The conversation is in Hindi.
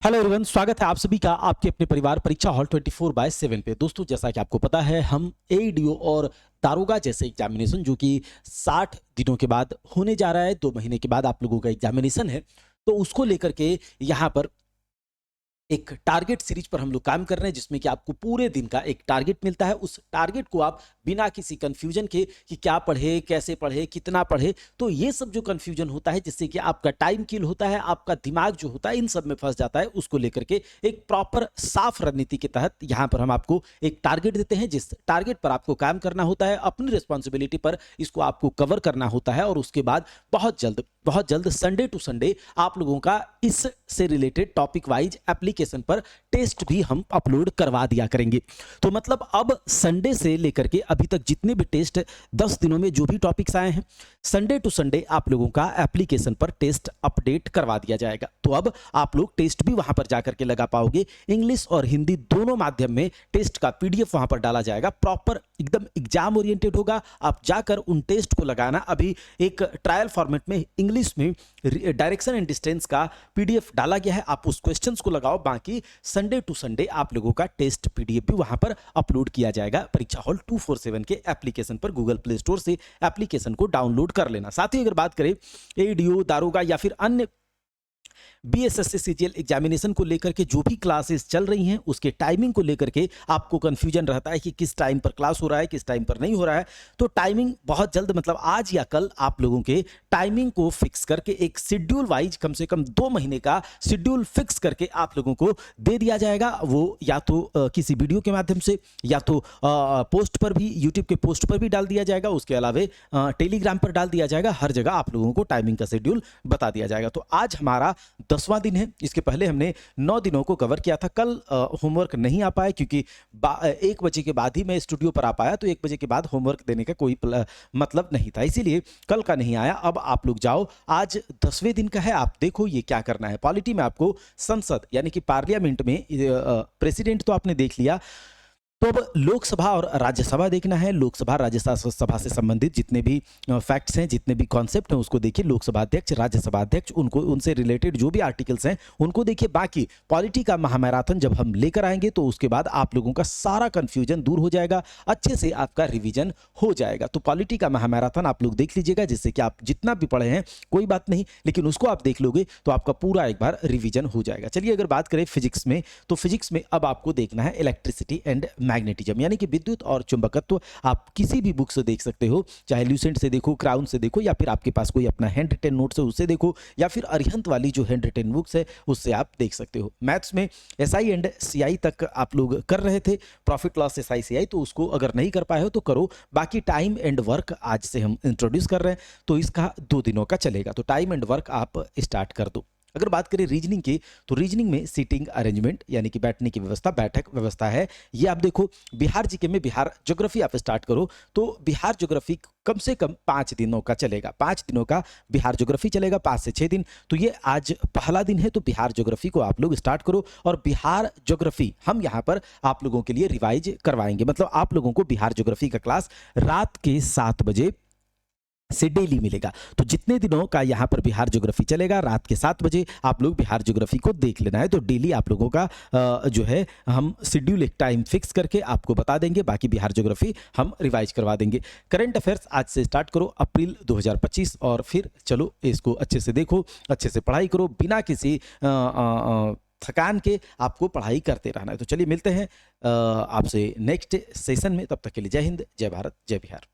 हेलो एवरीवन, स्वागत है आप सभी का आपके अपने परिवार परीक्षा हॉल 24/7 पे। दोस्तों, जैसा कि आपको पता है, हम एडीओ और दारोगा जैसे एग्जामिनेशन जो कि 60 दिनों के बाद होने जा रहा है, 2 महीने के बाद आप लोगों का एग्जामिनेशन है, तो उसको लेकर के यहाँ पर एक टारगेट सीरीज पर हम लोग काम कर रहे हैं, जिसमें कि आपको पूरे दिन का एक टारगेट मिलता है। उस टारगेट को आप बिना किसी कंफ्यूजन के कि क्या पढ़े, कैसे पढ़े, कितना पढ़े, तो ये सब जो कंफ्यूजन होता है जिससे कि आपका टाइम किल होता है, आपका दिमाग जो होता है इन सब में फंस जाता है, उसको लेकर के एक प्रॉपर साफ रणनीति के तहत यहाँ पर हम आपको एक टारगेट देते हैं। जिस टारगेट पर आपको काम करना होता है, अपनी रिस्पॉन्सिबिलिटी पर इसको आपको कवर करना होता है, और उसके बाद बहुत जल्द संडे टू संडे आप लोगों का इससे रिलेटेड टॉपिक वाइज एप्लीकेशन पर टेस्ट भी हम अपलोड करवा दिया करेंगे। तो मतलब अब संडे से लेकर के अभी तक जितने भी टेस्ट 10 दिनों में जो भी टॉपिक्स आए हैं, संडे टू संडे आप लोगों का एप्लीकेशन पर टेस्ट अपडेट करवा दिया जाएगा। तो अब आप लोग टेस्ट भी वहां पर जाकर के लगा पाओगे। इंग्लिश और हिंदी दोनों माध्यम में टेस्ट का पीडीएफ वहां पर डाला जाएगा। प्रॉपर एकदम एग्जाम ओरिएंटेड होगा। आप जाकर उन टेस्ट को लगाना। अभी एक ट्रायल फॉर्मेट में इंग्लिश में डायरेक्शन एंड डिस्टेंस का पीडीएफ डाला गया है, आप उस क्वेश्चंस को लगाओ। बाकी संडे टू संडे आप लोगों का टेस्ट पीडीएफ भी वहां पर अपलोड किया जाएगा परीक्षा हॉल 247 के एप्लीकेशन पर। गूगल प्ले स्टोर से एप्लीकेशन को डाउनलोड कर लेना। साथ ही अगर बात करें एडीओ, दारोगा या फिर अन्य बीएसएससी सीजीएल एग्जामिनेशन को लेकर के जो भी क्लासेस चल रही हैं, उसके टाइमिंग को लेकर के आपको कंफ्यूजन रहता है कि किस टाइम पर क्लास हो रहा है, किस टाइम पर नहीं हो रहा है, तो टाइमिंग बहुत जल्द, मतलब आज या कल, आप लोगों के टाइमिंग को फिक्स करके एक शेड्यूल वाइज कम से कम 2 महीने का शेड्यूल फिक्स करके आप लोगों को दे दिया जाएगा। वो या तो किसी वीडियो के माध्यम से, या तो पोस्ट पर भी, यूट्यूब के पोस्ट पर भी डाल दिया जाएगा, उसके अलावा टेलीग्राम पर डाल दिया जाएगा। हर जगह आप लोगों को टाइमिंग का शेड्यूल बता दिया जाएगा। तो आज हमारा 10वां दिन है। इसके पहले हमने 9 दिनों को कवर किया था। कल होमवर्क नहीं आ पाया क्योंकि 1 बजे के बाद ही मैं स्टूडियो पर आ पाया, तो 1 बजे के बाद होमवर्क देने का कोई मतलब नहीं था, इसीलिए कल का नहीं आया। अब आप लोग जाओ, आज 10वें दिन का है। आप देखो ये क्या करना है। पॉलिटी में आपको संसद यानी कि पार्लियामेंट में प्रेसिडेंट तो आपने देख लिया, तो अब लोकसभा और राज्यसभा देखना है। लोकसभा राज्यसभा से संबंधित जितने भी फैक्ट्स हैं, जितने भी कॉन्सेप्ट हैं, उसको देखिए। लोकसभा अध्यक्ष, राज्यसभा अध्यक्ष, उनको, उनसे रिलेटेड जो भी आर्टिकल्स हैं उनको देखिए। बाकी पॉलिटी का महामैराथन जब हम लेकर आएंगे तो उसके बाद आप लोगों का सारा कंफ्यूजन दूर हो जाएगा, अच्छे से आपका रिवीजन हो जाएगा। तो पॉलिटी का महामैराथन आप लोग देख लीजिएगा, जिससे कि आप जितना भी पढ़े हैं कोई बात नहीं, लेकिन उसको आप देख लोगे तो आपका पूरा एक बार रिवीजन हो जाएगा। चलिए अगर बात करें फिजिक्स में, तो फिजिक्स में अब आपको देखना है इलेक्ट्रिसिटी एंड मैग्नेटिज्म यानी कि विद्युत और चुंबकत्व। आप किसी भी बुक से देख सकते हो, चाहे ल्यूसेंट से देखो, क्राउन से देखो, या फिर आपके पास कोई अपना हैंड रिटन नोट्स है उससे देखो, या फिर अरिहंत वाली जो हैंड रिटन बुक्स है उससे आप देख सकते हो। मैथ्स में एसआई एंड सीआई तक आप लोग कर रहे थे, प्रॉफिट लॉस एसआई सीआई, तो उसको अगर नहीं कर पाए हो तो करो। बाकी टाइम एंड वर्क आज से हम इंट्रोड्यूस कर रहे हैं, तो इसका 2 दिनों का चलेगा। तो टाइम एंड वर्क आप स्टार्ट कर दो। अगर बात करें रीजनिंग की, तो रीजनिंग में सीटिंग अरेंजमेंट यानी कि बैठने की व्यवस्था, बैठक व्यवस्था है, ये आप देखो। बिहार जीके में बिहार ज्योग्राफी आप स्टार्ट करो, तो बिहार ज्योग्राफी कम से कम 5 दिनों का चलेगा। 5 दिनों का बिहार ज्योग्राफी चलेगा, 5 से 6 दिन। तो ये आज पहला दिन है, तो बिहार ज्योग्राफी को आप लोग स्टार्ट करो। और बिहार ज्योग्राफी हम यहाँ पर आप लोगों के लिए रिवाइज करवाएंगे, मतलब आप लोगों को बिहार ज्योग्राफी का क्लास रात के 7 बजे से डेली मिलेगा। तो जितने दिनों का यहाँ पर बिहार ज्योग्राफी चलेगा, रात के 7 बजे आप लोग बिहार ज्योग्राफी को देख लेना है। तो डेली आप लोगों का जो है हम शेड्यूल एक टाइम फिक्स करके आपको बता देंगे। बाकी बिहार ज्योग्राफी हम रिवाइज करवा देंगे। करंट अफेयर्स आज से स्टार्ट करो, अप्रैल 2025, और फिर चलो इसको अच्छे से देखो, अच्छे से पढ़ाई करो, बिना किसी थकान के आपको पढ़ाई करते रहना है। तो चलिए मिलते हैं आपसे नेक्स्ट सेशन में। तब तक के लिए जय हिंद, जय भारत, जय बिहार।